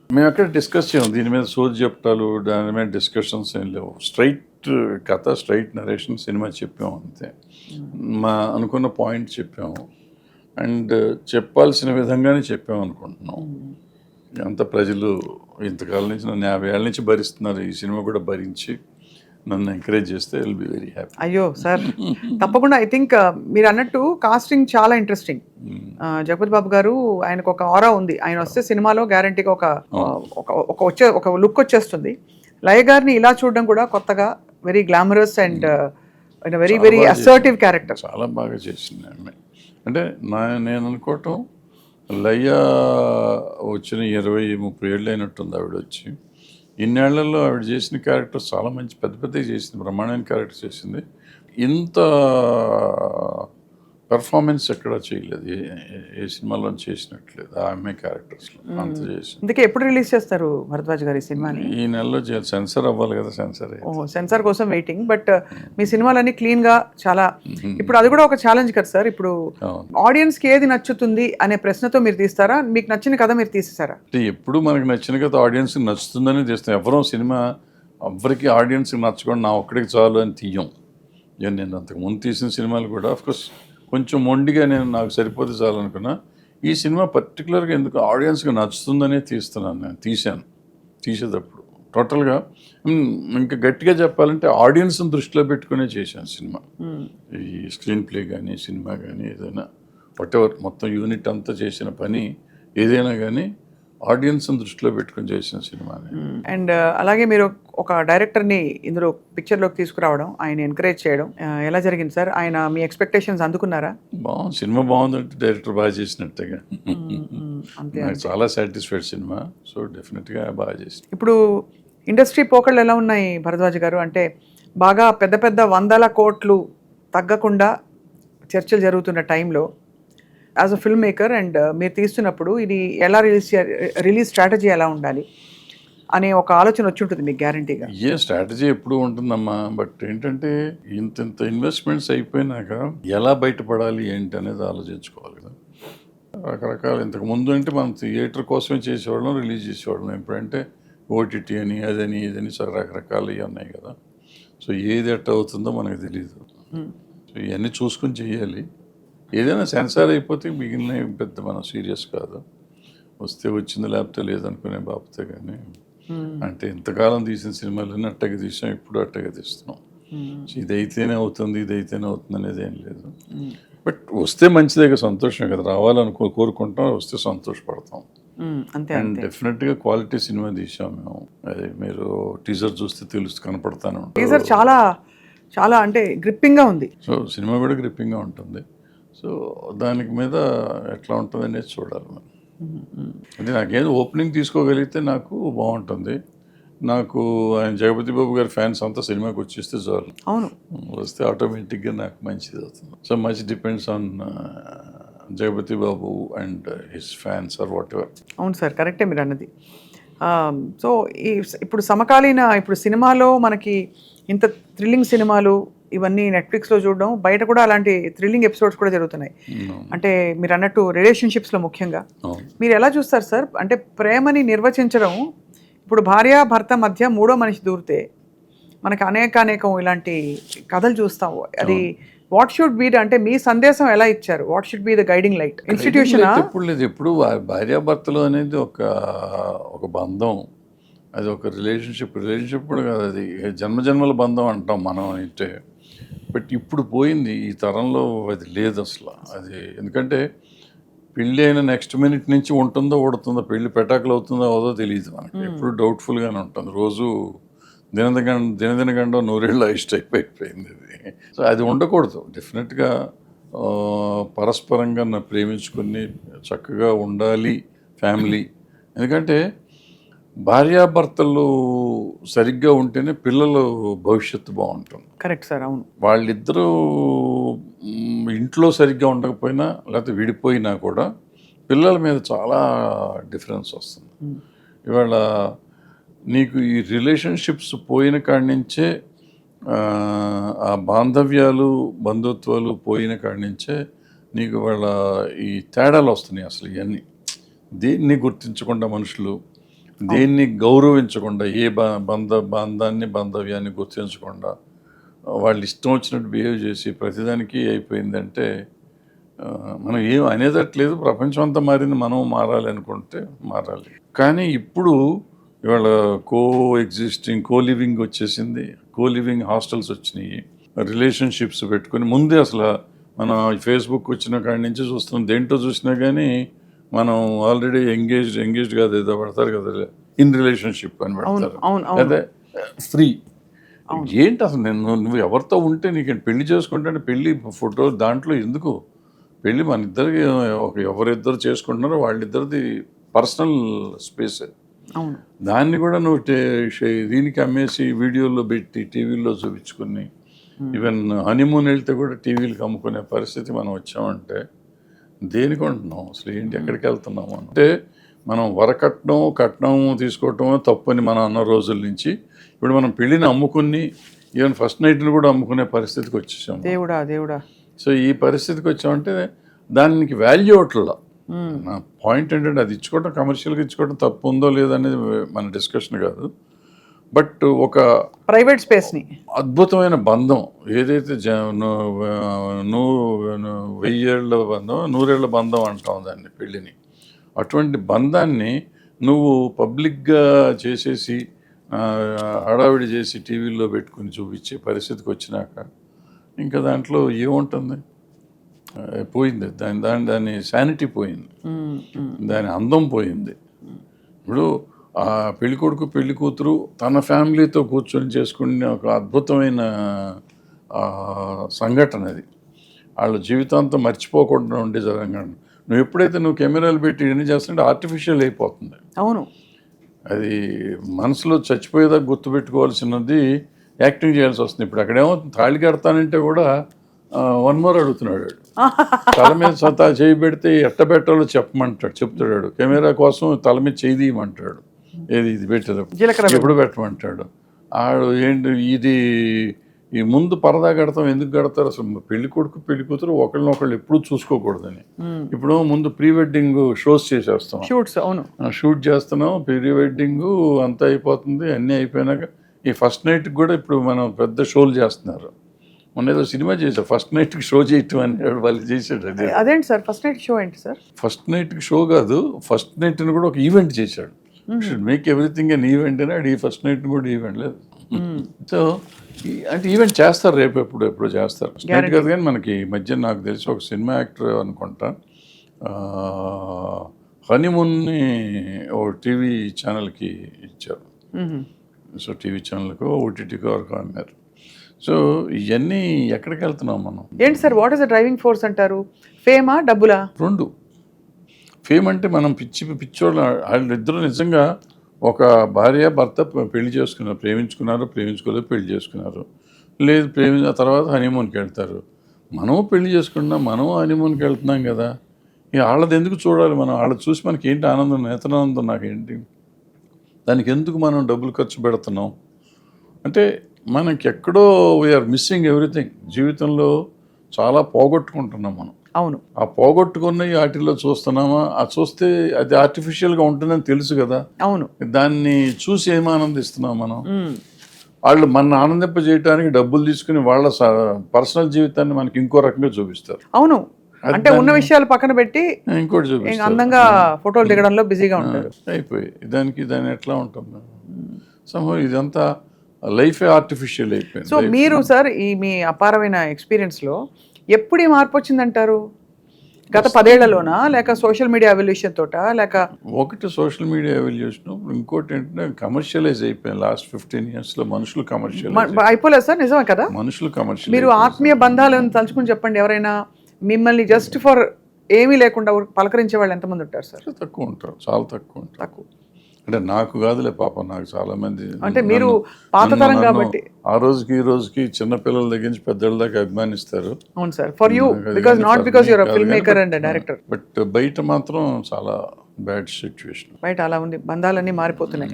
Speaker 3: మేము అక్కడ డిస్కస్ చేయం, దీని మీద సోది చెప్పటాలు, దాని మీద డిస్కషన్స్ ఏం లేవు. స్ట్రైట్ కథ, స్ట్రైట్ నరేషన్ సినిమా చెప్పాము అంతే. మా అనుకున్న పాయింట్ చెప్పాము, అండ్ చెప్పాల్సిన విధంగానే చెప్పాము అనుకుంటున్నాం. అంత ప్రజలు ఇంతకాలం నుంచి నన్ను 50 ఏళ్ళ నుంచి భరిస్తున్నారు, ఈ సినిమా కూడా భరించి నన్ను ఎంకరేజ్ చేస్తే విల్ బి వెరీ హ్యాపీ.
Speaker 2: అయ్యో సార్, తప్పకుండా. ఐ థింక్ మీరు అన్నట్టు కాస్టింగ్ చాలా ఇంట్రెస్టింగ్. జగపతి బాబు గారు, ఆయనకు ఒక ఆరా ఉంది, ఆయన వస్తే సినిమాలో గ్యారంటీగా ఒక లుక్ వచ్చేస్తుంది. లయ గారిని ఇలా చూడడం కూడా కొత్తగా, very glamorous and very very assertive character.
Speaker 3: చాలా బాగా చేసింది ఆమె. అంటే నేను అనుకోవటం, లయ వచ్చిన 20-30 ఏళ్ళు అయినట్టుంది ఆవిడ వచ్చి. ఇన్నేళ్లలో ఆవిడ చేసిన క్యారెక్టర్స్ చాలా మంచి పెద్దవి చేసింది, బ్రహ్మాండమైన క్యారెక్టర్ చేసింది. ఇంత పెర్ఫార్మెన్స్ ఎక్కడా చేయలేదు, ఏ సినిమాలో చేసినట్లేదు ఆ అమ్మాయి క్యారెక్టర్స్లో, అంత చేసింది.
Speaker 2: అందుకే ఎప్పుడు రిలీజ్ చేస్తారు భరద్వాజ్ గారి సినిమాని?
Speaker 3: ఈ నెలలో సెన్సార్ అవ్వాలి కదా,
Speaker 2: సెన్సార్ కోసం వెయిటింగ్. బట్ మీ సినిమాలన్నీ క్లీన్గా చాలా, ఇప్పుడు అది కూడా ఒక ఛాలెంజ్ కదా సార్. ఇప్పుడు ఆడియన్స్కి ఏది నచ్చుతుంది అనే ప్రశ్నతో మీరు తీస్తారా? మీకు నచ్చిన కథ మీరు తీసేసారా?
Speaker 3: ఎప్పుడు మనకు నచ్చిన కథ ఆడియన్స్కి నచ్చుతుందని తీస్తాం. ఎవరో సినిమా ఎవరికి ఆడియన్స్కి నచ్చకుండా నా ఒక్కడికి చాలు అని తీయం. నేను అంతకుముందు తీసిన సినిమాలు కూడా అఫ్కోర్స్ కొంచెం మొండిగా నాకు సరిపోతే చాలు అనుకున్నా. ఈ సినిమా పర్టికులర్గా ఎందుకు ఆడియన్స్కి నచ్చుతుందనే తీస్తున్నాను. నేను తీసేటప్పుడు టోటల్గా ఇంకా గట్టిగా చెప్పాలంటే ఆడియన్స్ని దృష్టిలో పెట్టుకునే చేశాను సినిమా. ఈ స్క్రీన్ ప్లే కానీ, సినిమా కానీ, ఏదైనా వాటెవర్ మొత్తం యూనిట్ అంతా చేసిన పని ఏదైనా కానీ ఆడియన్స్ని దృష్టిలో పెట్టుకుని చేసిన సినిమాని.
Speaker 2: అండ్ అలాగే మీరు ఒక డైరెక్టర్ని ఇందులో పిక్చర్లోకి తీసుకురావడం, ఆయన ఎంకరేజ్ చేయడం ఎలా జరిగింది సార్? ఆయన మీ ఎక్స్పెక్టేషన్స్ అందుకున్నారా?
Speaker 3: బాగుంది, సినిమా బాగుందంటే డైరెక్టర్ బాగా చేసినట్టుగా. నాకు చాలా సాటిస్ఫైడ్ సినిమా. సో డెఫినెట్గా బాగా చేసింది.
Speaker 2: ఇప్పుడు ఇండస్ట్రీ పోకళ్ళు ఎలా ఉన్నాయి భరద్వాజ్ గారు? అంటే బాగా పెద్ద 100 కోట్లు తగ్గకుండా చర్చలు జరుగుతున్న టైంలో as a film maker and మీరు తీస్తున్నప్పుడు ఇది ఎలా రిలీజ్ స్ట్రాటజీ ఎలా ఉండాలి అనే ఒక ఆలోచన వచ్చి ఉంటుంది మీకు గ్యారంటీగా.
Speaker 3: ఏ స్ట్రాటజీ ఎప్పుడు ఉంటుందమ్మా, బట్ ఏంటంటే ఇంత ఇన్వెస్ట్మెంట్స్ అయిపోయినాక ఎలా బయటపడాలి ఏంటి అనేది ఆలోచించుకోవాలి కదా. రకరకాల ఇంతకు ముందు అంటే మనం థియేటర్ కోసమే చేసేవాళ్ళం, రిలీజ్ చేసేవాళ్ళం. ఇప్పుడంటే ఓటీటీ అని అదని ఇదని రకరకాలు ఇవి ఉన్నాయి కదా. సో ఏది ఎట్ట అవుతుందో మనకు తెలియదు. సో ఇవన్నీ చూసుకొని చేయాలి. ఏదైనా సెన్సార్ అయిపోతే మిగిలిన పెద్ద మనం సీరియస్ కాదు. వస్తే వచ్చింది లేకపోతే లేదనుకునే బాబుతే. కానీ అంటే ఇంతకాలం తీసిన సినిమాలన్నీ అట్టగా తీసాం, ఇప్పుడు అట్టగా తీస్తున్నాం. ఇదైతేనే అవుతుంది అనేది ఏం లేదు. బట్ వస్తే మంచిదే, సంతోషం కదా. రావాలని కోరుకుంటాం, వస్తే సంతోషపడతాం. అండ్ డెఫినెట్గా క్వాలిటీ సినిమా తీసాం మేము. అది మీరు టీజర్ చూస్తే కనపడతానే ఉంటుంది.
Speaker 2: టీజర్ చాలా చాలా అంటే గ్రిప్పింగ్గా ఉంది.
Speaker 3: సో సినిమా కూడా గ్రిప్పింగ్గా ఉంటుంది. సో దానికి మీద ఎట్లా ఉంటుంది అనేది చూడాలి మనం. అంటే నాకేదో ఓపెనింగ్ తీసుకోగలిగితే నాకు బాగుంటుంది. నాకు ఆయన జగపతి బాబు గారి ఫ్యాన్స్ అంతా సినిమాకి వచ్చేస్తే చాలు.
Speaker 2: అవును,
Speaker 3: వస్తే ఆటోమేటిక్గా నాకు మంచిది అవుతుంది. So much depends on Jagapathi Babu and his fans or whatever.
Speaker 2: అవును సార్, కరెక్టే మీరు అన్నది. సో ఇప్పుడు సమకాలీన ఇప్పుడు సినిమాలో మనకి ఇంత థ్రిల్లింగ్ సినిమాలు ఇవన్నీ నెట్ఫ్లిక్స్లో చూడడం, బయట కూడా అలాంటి థ్రిల్లింగ్ ఎపిసోడ్స్ కూడా జరుగుతున్నాయి. అంటే మీరు అన్నట్టు రిలేషన్షిప్స్లో ముఖ్యంగా మీరు ఎలా చూస్తారు సార్? అంటే ప్రేమని నిర్వచించడం, ఇప్పుడు భార్య భర్త మధ్య మూడో మనిషి దూరితే మనకి అనేకం ఇలాంటి కథలు చూస్తాము. అది వాట్ షుడ్ బి అంటే మీ సందేశం ఎలా ఇచ్చారు? What should be the guiding light? Institution
Speaker 3: ఎప్పుడు భార్యాభర్తలు అనేది ఒక బంధం, అది ఒక రిలేషన్షిప్ కూడా కాదు, అది జన్మజన్మల బంధం అంటాం మనం అయితే. బట్ ఇప్పుడు పోయింది, ఈ తరంలో అది లేదు అసలు. అది ఎందుకంటే పెళ్ళి అయిన నెక్స్ట్ మినిట్ నుంచి ఉంటుందో ఉడుతుందో, పెళ్ళి పెటాకులు అవుతుందో అవదో తెలియదు మనకి. ఎప్పుడు డౌట్ఫుల్గానే ఉంటుంది. రోజు దినదినగండం నూరేళ్ళు టైప్ అయిపోయింది అది. సో అది ఉండకూడదు. డెఫినెట్గా పరస్పరంగా ప్రేమించుకుని చక్కగా ఉండాలి ఫ్యామిలీ. ఎందుకంటే భార్యాభర్తలు సరిగ్గా ఉంటేనే పిల్లల భవిష్యత్తు బాగుంటుంది.
Speaker 2: కరెక్ట్ సార్, అవును.
Speaker 3: వాళ్ళిద్దరూ ఇంట్లో సరిగ్గా ఉండకపోయినా లేకపోతే విడిపోయినా కూడా పిల్లల మీద చాలా డిఫరెన్స్ వస్తుంది. ఇవాళ నీకు ఈ రిలేషన్షిప్స్ పోయిన కాడి నుంచే, ఆ బాంధవ్యాలు బంధుత్వాలు పోయిన కాడి నుంచే నీకు వాళ్ళ ఈ తేడాలు వస్తున్నాయి. అసలు ఇవన్నీ దేన్ని గుర్తించకుండా మనుషులు, దేన్ని గౌరవించకుండా, ఏ బాంధవ్యాన్ని గుర్తించకుండా వాళ్ళు ఇష్టం వచ్చినట్టు బిహేవ్ చేసి ప్రతిదానికి అయిపోయిందంటే మనం ఏం అనేదట్లేదు. ప్రపంచం అంతా మారింది, మనం మారాలి అనుకుంటే మారాలి. కానీ ఇప్పుడు ఇవాళ కోలివింగ్ వచ్చేసింది, కోలివింగ్ హాస్టల్స్ వచ్చినాయి, రిలేషన్షిప్స్ పెట్టుకుని ముందే అసలు మనం ఫేస్బుక్ వచ్చిన కాడి నుంచి చూస్తున్నాం. దేంట్లో చూసినా కానీ మనం ఆల్రెడీ ఎంగేజ్డ్ కాదు, ఏదో పడతారు కదా, ఇన్ రిలేషన్షిప్ అని పెడతారు. అదే ఫ్రీ. ఏంటి అసలు నువ్వు ఎవరితో ఉంటే నీకు పెళ్లి చేసుకుంటే పెళ్లి ఫోటో దాంట్లో ఎందుకు? పెళ్ళి మన ఇద్దరికి ఎవరిద్దరు చేసుకుంటున్నారో వాళ్ళిద్దరిది పర్సనల్ స్పేస్. దాన్ని కూడా నువ్వు దీనికి అమ్మేసి వీడియోలో పెట్టి టీవీలో చూపించుకుని, ఈవెన్ హనీమూన్ వెళ్తే కూడా టీవీలకు అమ్ముకునే పరిస్థితి మనం వచ్చామంటే దేనికి ఉంటున్నాం అసలు? ఏంటి, ఎక్కడికి వెళ్తున్నాము అంటే మనం కట్నం తీసుకోవటం తప్పని మనం అన్న రోజుల నుంచి ఇప్పుడు మనం పెళ్ళిని అమ్ముకుని ఈవెన్ ఫస్ట్ నైట్ని కూడా అమ్ముకునే పరిస్థితికి వచ్చేసాం.
Speaker 2: దేవుడా.
Speaker 3: సో ఈ పరిస్థితికి వచ్చామంటే దానికి వాల్యూ అవట్లా. నా పాయింట్ ఏంటంటే అది ఇచ్చుకోవటం, కమర్షియల్గా ఇచ్చుకోవటం తప్పు ఉందో లేదనేది మన డిస్కషన్ కాదు. బట్ ఒక
Speaker 2: ప్రైవేట్ స్పేస్ని,
Speaker 3: అద్భుతమైన బంధం ఏదైతే 1000 ఏళ్ల బంధం, 100 ఏళ్ల బంధం అంటాం దాన్ని, పెళ్ళిని. అటువంటి బంధాన్ని నువ్వు పబ్లిక్గా చేసేసి హడావిడి చేసి టీవీల్లో పెట్టుకుని చూపించే పరిస్థితికి వచ్చినాక ఇంకా దాంట్లో ఏముంటుంది? పోయింది దాని శానిటీ పోయింది, దాని అందం పోయింది. ఇప్పుడు ఆ పెళ్ళికొడుకు పెళ్లి కూతురు తన ఫ్యామిలీతో కూర్చొని చేసుకునే ఒక అద్భుతమైన సంఘటన అది. వాళ్ళ జీవితాంతం మర్చిపోకుండా ఉండే జరగండి. నువ్వు ఎప్పుడైతే కెమెరాలు పెట్టి ఎన్ని చేస్తుంటే ఆర్టిఫిషియల్ అయిపోతుంది.
Speaker 2: అవును,
Speaker 3: అది మనసులో చచ్చిపోయేదాకా గుర్తుపెట్టుకోవాల్సినది యాక్టింగ్ చేయాల్సి వస్తుంది. ఇప్పుడు అక్కడేమో తాళి కడతానంటే కూడా 1 more అడుగుతున్నాడు. తల మీద సతా చేయి పెడితే ఎట్ట పెట్టాలో చెప్తాడు కెమెరా కోసం తల మీద చేయి తీయమంటాడు, ఏది ఇది పెట్టేటప్పుడు
Speaker 2: జీలకర్ర
Speaker 3: ఎప్పుడు పెట్టమంటాడు. ఆడు ఏంటి ఇది ఈ ముందు పరదా కడతాం, ఎందుకు కడతారు అసలు? పెళ్లి కొడుకు పెళ్లి కూతురు ఒకళ్ళనొకళ్ళు ఎప్పుడూ చూసుకోకూడదని. ఇప్పుడు ముందు ప్రీ వెడ్డింగ్ షోస్ చేసేస్తాం,
Speaker 2: షూట్స్, అవును,
Speaker 3: షూట్ చేస్తున్నాం, ప్రీ వెడ్డింగ్ అంతా అయిపోతుంది, అన్నీ అయిపోయినాక ఈ ఫస్ట్ నైట్కి కూడా ఇప్పుడు మనం పెద్ద షోలు చేస్తున్నారు. మొన్న ఏదో సినిమా చేశారు, ఫస్ట్ నైట్కి షో చేయటం అని వాళ్ళు చేశాడు. అదే
Speaker 2: అదేంటి సార్ ఫస్ట్ నైట్ షో ఏంటి సార్?
Speaker 3: ఫస్ట్ నైట్కి షో కాదు, ఫస్ట్ నైట్ని కూడా ఒక ఈవెంట్ చేశాడు. Should make everything an event అని, ఈ ఫస్ట్ నైట్ని కూడా ఈవెంట్ లేదు. సో అంటే ఈవెంట్ చేస్తారు, రేపు ఎప్పుడు చేస్తారు. ఫస్ట్ నైట్ కాదు కానీ మనకి ఈ మధ్య నాకు తెలిసి ఒక సినిమా యాక్టర్ అనుకుంటా హనీమూన్ని ఓ టీవీ ఛానల్కి ఇచ్చారు. సో టీవీ ఛానల్కో ఓటీటీకో వరకు అన్నారు. సో ఇవన్నీ ఎక్కడికి వెళ్తున్నాం మనం?
Speaker 2: ఏంటి sir what is the driving force అంటారు? ఫేమా, డబ్బులా?
Speaker 3: రెండు. ఫేమ్ అంటే మనం పిచ్చోళ్ళు, వాళ్ళిద్దరూ నిజంగా ఒక భార్య భర్త పెళ్లి చేసుకున్నారు, ప్రేమించుకోలేదు, పెళ్లి చేసుకున్నారు, లేదు ప్రేమించిన తర్వాత హనీమూన్కి వెళ్తారు. మనం పెళ్లి చేసుకుంటున్నాం, మనం హనీమూన్కి వెళ్తున్నాం కదా, ఇక వాళ్ళది ఎందుకు చూడాలి మనం? వాళ్ళది చూసి మనకి ఏంటి ఆనందం, నేతనానందం నాకేంటి? దానికి ఎందుకు మనం డబ్బులు ఖర్చు పెడుతున్నాం అంటే మనకి ఎక్కడో వీఆర్ మిస్సింగ్ ఎవ్రీథింగ్. జీవితంలో చాలా పోగొట్టుకుంటున్నాం మనం.
Speaker 2: అవును,
Speaker 3: ఆ పోగొట్టుకున్నవి వాటిల్లో చూస్తున్నామా? ఆ చూస్తే అది ఆర్టిఫిషియల్గా ఉంటుందని తెలుసు కదా,
Speaker 2: అవును,
Speaker 3: దాన్ని చూసి ఏం ఆనందిస్తున్నాం మనం? వాళ్ళు మన ఆనందింపజేయడానికి డబ్బులు తీసుకుని వాళ్ళ పర్సనల్ జీవితాన్ని మనకి ఇంకో రకంగా చూపిస్తారు.
Speaker 2: అవును, అంటే ఉన్న విషయాలు పక్కన పెట్టి
Speaker 3: ఇంకోటి చూపిస్తారు,
Speaker 2: అందంగా ఫోటోలు దిగడంలో బిజీగా ఉంటారు.
Speaker 3: అయిపోయి దాన్ని ఎట్లా ఉంటాం సమూహం? ఇదంతా లైఫే ఆర్టిఫిషియల్ అయిపోయింది.
Speaker 2: సో మీరు సార్ ఈ మీ అపారమైన ఎక్స్పీరియన్స్లో ఎప్పుడు ఈ మార్పు వచ్చిందంటారు? గత 10 ఏళ్లలోనా, లేక సోషల్ మీడియా ఎవల్యూషన్ తోట, లేక?
Speaker 3: ఒకటి సోషల్ మీడియా ఎవల్యూషన్, ఇంకోటి ఏంటంటే కమర్షియలైజ్ అయిపోయింది. లాస్ట్ 15 yearsలో మనుషులు కమర్షియల్
Speaker 2: అయిపోలేదు సార్, నిజమే కదా?
Speaker 3: మనుషులు కమర్షియల్.
Speaker 2: మీరు ఆత్మీయ బంధాలను తలుచుకుని చెప్పండి, ఎవరైనా మిమ్మల్ని జస్ట్ ఫర్ ఏమీ లేకుండా పలకరించే వాళ్ళు ఎంతమంది ఉంటారు సార్?
Speaker 3: తక్కువ ఉంటారు, చాలా తక్కువ ఉంటారు. అంటే నాకు కాదులే పాప, నాకు చాలా మంది,
Speaker 2: అంటే మీరు పాతతరం కాబట్టి
Speaker 3: ఆ రోజుకి ఈ రోజుకి చిన్నపిల్లల దగ్గర నుంచి పెద్దల దాకా అభిమానిస్తారు.
Speaker 2: అవును sir, for you, because not because your film maker and director.
Speaker 3: But బయట మాత్రం చాలా బ్యాడ్ సిచ్యువేషన్.
Speaker 2: బయట అలా ఉంది, బంధాలన్నీ మారిపోతున్నాయి.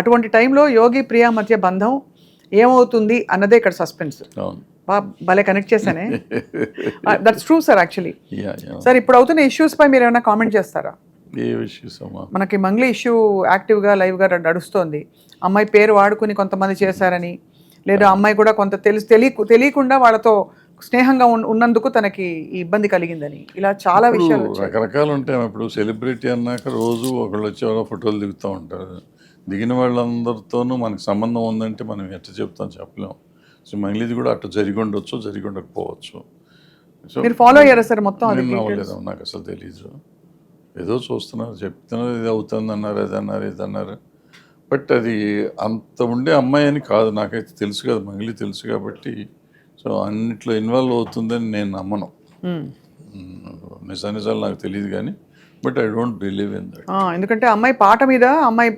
Speaker 2: అటువంటి టైంలో యోగి ప్రియా మధ్య బంధం ఏమవుతుంది అన్నదే ఇక్కడ సస్పెన్స్.
Speaker 3: అవును,
Speaker 2: భలే కనెక్ట్ చేశానే. That's true sir actually. Sir ఇప్పుడు అవుతున్న ఇష్యూస్ పై మీరు ఏమైనా కామెంట్ చేస్తారా?
Speaker 3: ఏ ఇష్యూస్ అమ్మా?
Speaker 2: మనకి మంగ్లీ ఇష్యూ యాక్టివ్గా లైవ్గా నడుస్తోంది. అమ్మాయి పేరు వాడుకుని కొంతమంది చేశారని, లేదా అమ్మాయి కూడా కొంత తెలియకుండా వాళ్ళతో స్నేహంగా ఉన్నందుకు తనకి ఈ ఇబ్బంది కలిగిందని, ఇలా చాలా విషయాలు
Speaker 3: రకరకాలు ఉంటాయి. ఇప్పుడు సెలబ్రిటీ అన్నాక రోజు ఒకళ్ళు వచ్చి ఎవరో ఫోటోలు దిగుతూ ఉంటారు. దిగిన వాళ్ళందరితోనూ మనకు సంబంధం ఉందంటే మనం ఎట్లా చెప్తాం, చెప్పలేం. సో మంగ్లీది కూడా అట్లా జరిగి ఉండొచ్చు, జరిగి ఉండకపోవచ్చు. సో
Speaker 2: మీరు ఫాలో అయ్యారా సార్ మొత్తం? అది
Speaker 3: అవ్వలేదు, నాకు అసలు తెలీదు. ఏదో చూస్తున్నారు, చెప్తున్నారు, ఇది అవుతుంది అన్నారు, అది అన్నారు, ఇది అన్నారు. బట్ అది అంత ఉండే అమ్మాయి అని కాదు, నాకైతే తెలుసు కదా, మంగ్లీ తెలుసు కాబట్టి. సో అన్నిట్లో ఇన్వాల్వ్ అవుతుందని నేను నమ్మను. నిజాలు నాకు తెలియదు కానీ, but I don't believe in that.
Speaker 2: ఎందుకంటే అమ్మాయి పాట మీద, అమ్మాయి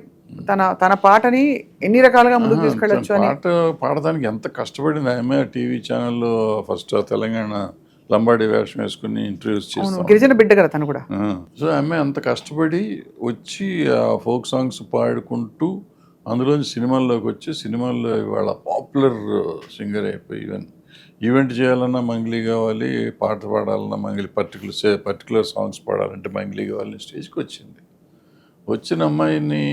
Speaker 2: తన పాటని ఎన్ని రకాలుగా ముందుకు తీసుకెళ్ళచ్చు అని,
Speaker 3: పాట పాడడానికి ఎంత కష్టపడింది ఆమె. టీవీ ఛానల్లో ఫస్ట్ తెలంగాణ లంబాడి వేషం వేసుకుని ఇంటర్వ్యూస్ చేస్తాం,
Speaker 2: గిరిజన బిడ్డ కదా తను కూడా.
Speaker 3: సో ఆమె అంత కష్టపడి వచ్చి ఆ ఫోక్ సాంగ్స్ పాడుకుంటూ అందులోని సినిమాల్లోకి వచ్చి, సినిమాల్లో ఇవాళ పాపులర్ సింగర్ అయిపోయి ఈవెంట్ చేయాలన్నా మంగ్లీ కావాలి, పాట పాడాలన్నా మంగ్లీ, పర్టికులర్ సాంగ్స్ పాడాలంటే మంగ్లీ కావాలని స్టేజ్కి వచ్చింది. వచ్చిన అమ్మాయిని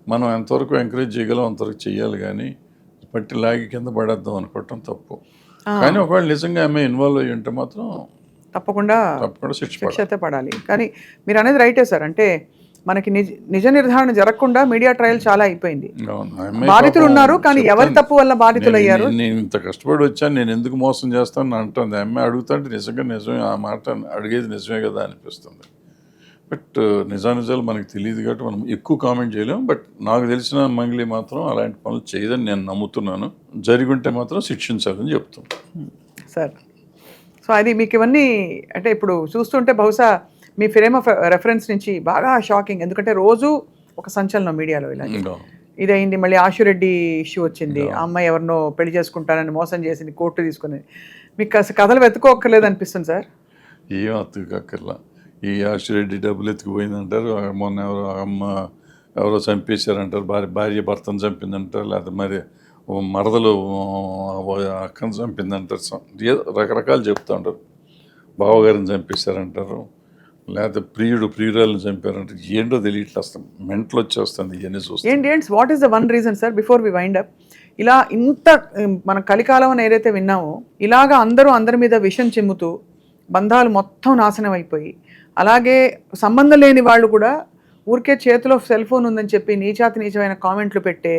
Speaker 3: మనం ఎంతవరకు ఎంకరేజ్ చేయగలం అంతవరకు చెయ్యాలి, కానీ పట్టి లాగి కింద పడేద్దాం అనుకోవటం తప్పు. కానీ ఒకవేళ నిజంగా ఆమె ఇన్వాల్వ్ అయ్యి ఉంటే మాత్రం
Speaker 2: తప్పకుండా
Speaker 3: శిక్ష
Speaker 2: అయితే పడాలి. కానీ మీరు అనేది రైటే సార్, అంటే మనకి నిజ నిర్ధారణ జరగకుండా మీడియా ట్రయల్ చాలా అయిపోయింది. బాధితులు ఉన్నారు, కానీ ఎవరి తప్పు వల్ల బాధితులు అయ్యారు?
Speaker 3: నేను ఇంత కష్టపడి వచ్చాను, నేను ఎందుకు మోసం చేస్తాను అంటుంది అమ్మాయి. అడుగుతుంటే నిజంగా నిజమే, ఆ మాట అడిగేది నిజమే కదా అనిపిస్తుంది. బట్ నిజాలు మనకు తెలియదు కాబట్టి మనం ఎక్కువ కామెంట్ చేయలేము. బట్ నాకు తెలిసిన మంగ్లీ మాత్రం అలాంటి పనులు చేయదని నేను నమ్ముతున్నాను. జరిగి ఉంటే మాత్రం శిక్షించాలని చెప్తాను
Speaker 2: సార్. సో అది మీకు ఇవన్నీ అంటే ఇప్పుడు చూస్తుంటే బహుశా మీ ఫ్రేమ్ ఆఫ్ రెఫరెన్స్ నుంచి బాగా షాకింగ్, ఎందుకంటే రోజు ఒక సంచలనం మీడియాలో ఇలా ఇది అయింది. మళ్ళీ ఆశురెడ్డి ఇష్యూ వచ్చింది, ఆ అమ్మాయి ఎవరినో పెళ్లి చేసుకుంటానని మోసం చేసింది, కోర్టు తీసుకుని. మీకు కథలు వెతుక్కోక్కర్లేదు అనిపిస్తుంది సార్?
Speaker 3: ఏం అతుకక్కర్లా. ఈ ఆశిరెడ్డి డబ్బులు ఎత్తుకుపోయిందంటారు, మొన్న ఎవరో చంపేశారంటారు, భార్య భర్తను చంపిందంటారు, లేకపోతే మరి మరదలు అక్కను చంపిందంటారు, ఏదో రకరకాలు చెప్తూ ఉంటారు. బావగారిని చంపేశారంటారు, లేకపోతే ప్రియురాలను చంపారంటారు. ఏంటో తెలియట్లేదు, అసలు మెంటలు వచ్చేస్తుంది ఇవన్నీ చూస్తే.
Speaker 2: ఏంటి what is the one reason sir before we wind up? ఇలా ఇంత మన కలికాలం అని ఏదైతే విన్నామో, ఇలాగా అందరి మీద విషం చిమ్ముతూ బంధాలు మొత్తం నాశనం అయిపోయి, అలాగే సంబంధం లేని వాళ్ళు కూడా ఊరికే చేతిలో సెల్ ఫోన్ ఉందని చెప్పి నీచమైన కామెంట్లు పెట్టే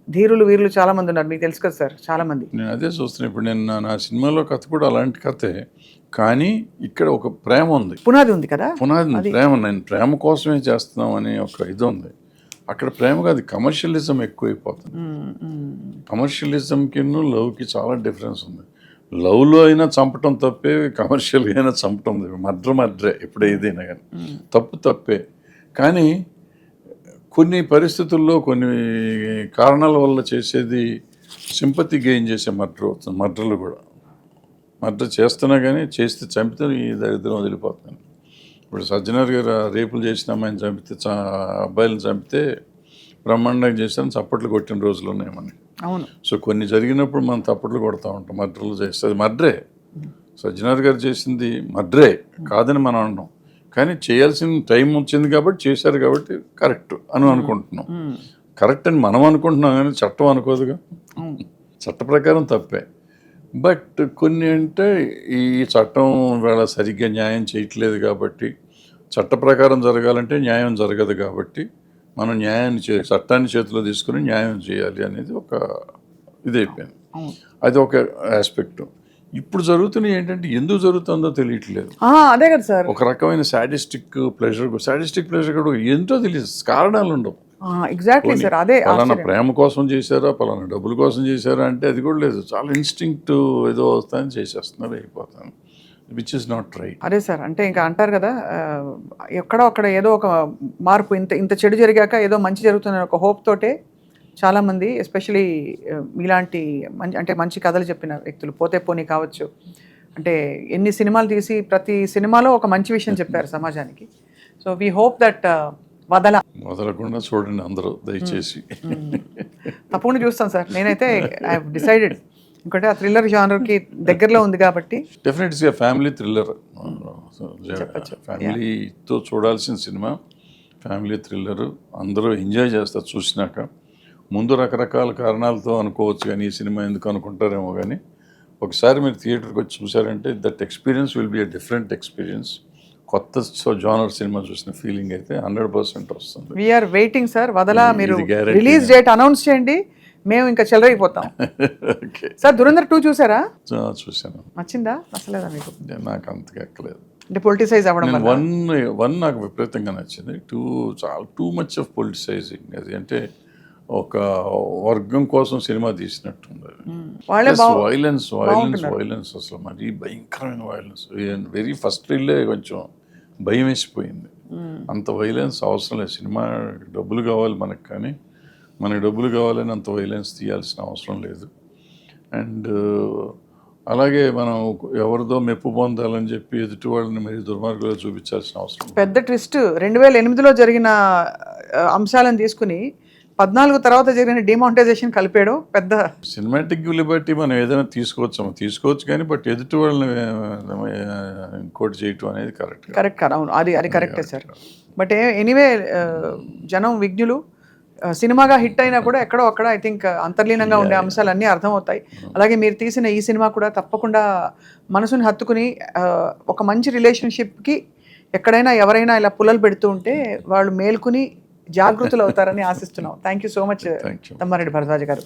Speaker 2: ధీరులు వీరులు చాలా మంది ఉన్నారు. మీకు తెలుసు కదా సార్, చాలా మంది.
Speaker 3: నేను అదే చూస్తున్నాను. ఇప్పుడు నేను నా సినిమాలో కథ కూడా అలాంటి కథే, కానీ ఇక్కడ ఒక ప్రేమ ఉంది,
Speaker 2: పునాది ఉంది కదా,
Speaker 3: పునాది ప్రేమ. నేను ప్రేమ కోసమే చేస్తున్నాం అనే ఒక ఇది ఉంది. అక్కడ ప్రేమ కాదు, కమర్షియలిజం ఎక్కువైపోతుంది. కమర్షియలిజంకి లవ్కి చాలా డిఫరెన్స్ ఉంది. లవ్లో అయినా చంపటం తప్పే, కమర్షియల్గా అయినా చంపటం మర్డరే. ఎప్పుడు ఏదైనా కానీ తప్పే. కానీ కొన్ని పరిస్థితుల్లో కొన్ని కారణాల వల్ల చేసేది సింపతి గెయిన్ చేసే మర్డర్ అవుతుంది. మర్డర్లు కూడా మర్డర్ చేస్తున్నా కానీ చేస్తే చంపితే ఈ దరిద్రం వదిలిపోతుంది. ఇప్పుడు సజ్జనర్ గారు రేపులు చేసిన అమ్మాయిని చంపితే, అబ్బాయిలను చంపితే బ్రహ్మాండంగా చేస్తాను చప్పట్లు కొట్టిన రోజులు ఉన్నాయి మనకి.
Speaker 2: అవును.
Speaker 3: సో కొన్ని జరిగినప్పుడు మనం తప్పట్లు కొడతా ఉంటాం, మర్డర్లు చేస్తే అది మర్డరే. సజ్జనర్ గారు చేసింది మర్డరే కాదని మనం అంటాం, కానీ చేయాల్సిన టైం వచ్చింది కాబట్టి చేశారు కాబట్టి కరెక్ట్ అని అనుకుంటున్నాం. కరెక్ట్ అని మనం అనుకుంటున్నాం కానీ చట్టం అనుకోదుగా. చట్ట ప్రకారం తప్పే. బట్ కొన్ని అంటే ఈ చట్టం వేళ సరిగ్గా న్యాయం చేయట్లేదు కాబట్టి, చట్ట ప్రకారం జరగాలంటే న్యాయం జరగదు కాబట్టి మనం చట్టాన్ని చేతిలో తీసుకుని న్యాయం చేయాలి అనేది ఒక ఇదైపోయింది. అది ఒక ఆస్పెక్ట్. ఇప్పుడు జరుగుతున్నాయి ఏంటంటే ఎందుకు జరుగుతుందో తెలియట్లేదు.
Speaker 2: అదే కదా సార్,
Speaker 3: ఒక రకమైన సాడిస్టిక్ ప్లెజర్ కూడా ఏంటో తెలియదు, కారణాలు ఉండవు.
Speaker 2: Exactly sir. అదే
Speaker 3: పలానా ప్రేమ కోసం చేశారా, పలానా డబ్బుల కోసం చేశారా అంటే అది కూడా లేదు. చాలా ఇన్స్టింక్ట్ ఏదో వస్తాయని చేసేస్తున్నారు, అయిపోతాను, విచ్ ఇస్ నాట్ రైట్.
Speaker 2: అదే సార్, అంటే ఇంకా అంటారు కదా, ఎక్కడో అక్కడ ఏదో ఒక మార్పు, ఇంత చెడు జరిగాక ఏదో మంచి జరుగుతుందని ఒక హోప్ తోటే చాలామంది, ఎస్పెషలీ మీలాంటి మంచి కథలు చెప్పిన వ్యక్తులు, పోతే పోనీ కావచ్చు, అంటే ఎన్ని సినిమాలు తీసి ప్రతి సినిమాలో ఒక మంచి విషయం చెప్పారు సమాజానికి. సో వీ హోప్ దట్
Speaker 3: వదలకుండా చూడండి అందరూ దయచేసి.
Speaker 2: తప్పకుండా చూస్తాను సార్. నేనైతే ఐ హావ్ డిసైడెడ్, ఇంకోటి ఆ థ్రిల్లర్ జానర్కి దగ్గరలో ఉంది కాబట్టి.
Speaker 3: డెఫినెట్గా ఫ్యామిలీ థ్రిల్లర్, ఫ్యామిలీతో చూడాల్సిన సినిమా, ఫ్యామిలీ థ్రిల్లరు. అందరూ ఎంజాయ్ చేస్తారు చూసినాక. ముందు రకరకాల కారణాలతో అనుకోవచ్చు కానీ ఈ సినిమా ఎందుకు అనుకుంటారేమో, కానీ ఒకసారి మీరు థియేటర్కి వచ్చి చూసారంటే that experience will be a different experience. కొత్త జానర్ సినిమా చూసిన ఫీలింగ్ అయితే 100% వస్తుంది.
Speaker 2: We are waiting sir. వదలా, మీరు రిలీజ్ డేట్ అనౌన్స్ చేయండి, మేము ఇంకా చెలరైపోతాం. సార్ ధురంధర్ 2 చూసారా?
Speaker 3: చూసాను.
Speaker 2: నచ్చిందా? నచ్చలేదా మీకు?
Speaker 3: నాకు అంతగా ఎక్కలేదు.
Speaker 2: అంటే పొలిటిసైజ్ అవ్వడం.
Speaker 3: వన్ నాకు విపరీతంగా నచ్చింది. 2 చాలా టూ మచ్ ఆఫ్ పొలిటిసైజింగ్. అది అంటే ఒక వర్గం కోసం సినిమా తీసినట్టుంది. వైలెన్స్ అసలు మరీ భయంకరమైన వైలెన్స్. వెరీ ఫస్ట్ రీల్లే కొంచెం భయం వేసిపోయింది. అంత వైలెన్స్ అవసరం లేదు. సినిమా డబ్బులు కావాలి మనకు, కానీ మనకి డబ్బులు కావాలని అంత వైలెన్స్ తీయాల్సిన అవసరం లేదు. అండ్ అలాగే మనం ఎవరిదో మెప్పు పొందాలని చెప్పి ఎదుటి వాళ్ళని మరి దుర్మార్గులుగా చూపించాల్సిన అవసరం.
Speaker 2: పెద్ద ట్విస్ట్ 2008లో జరిగిన అంశాలను తీసుకుని 14 తర్వాత జరిగిన డిమానిటైజేషన్ కలిపాడు. పెద్ద
Speaker 3: సినిమాటిక్ లిబర్టీ మనం ఏదైనా తీసుకోవచ్చు కానీ బట్ ఎదుటి వాళ్ళని ఇంకోటి చేయటం అనేది కరెక్ట్
Speaker 2: కాదు. అవును, అది కరెక్టే సార్. బట్ ఎనీవే, జనం విజ్ఞులు. సినిమాగా హిట్ అయినా కూడా ఎక్కడో అక్కడ ఐ థింక్ అంతర్లీనంగా ఉండే అంశాలన్నీ అర్థమవుతాయి. అలాగే మీరు తీసిన ఈ సినిమా కూడా తప్పకుండా మనసుని హత్తుకుని ఒక మంచి రిలేషన్షిప్కి ఎక్కడైనా ఎవరైనా ఇలా పుల్లలు పెడుతూ ఉంటే వాళ్ళు మేల్కొని జాగృతులు అవుతారని ఆశిస్తున్నాం. Thank you so much Tammareddy Bharadwaj గారు.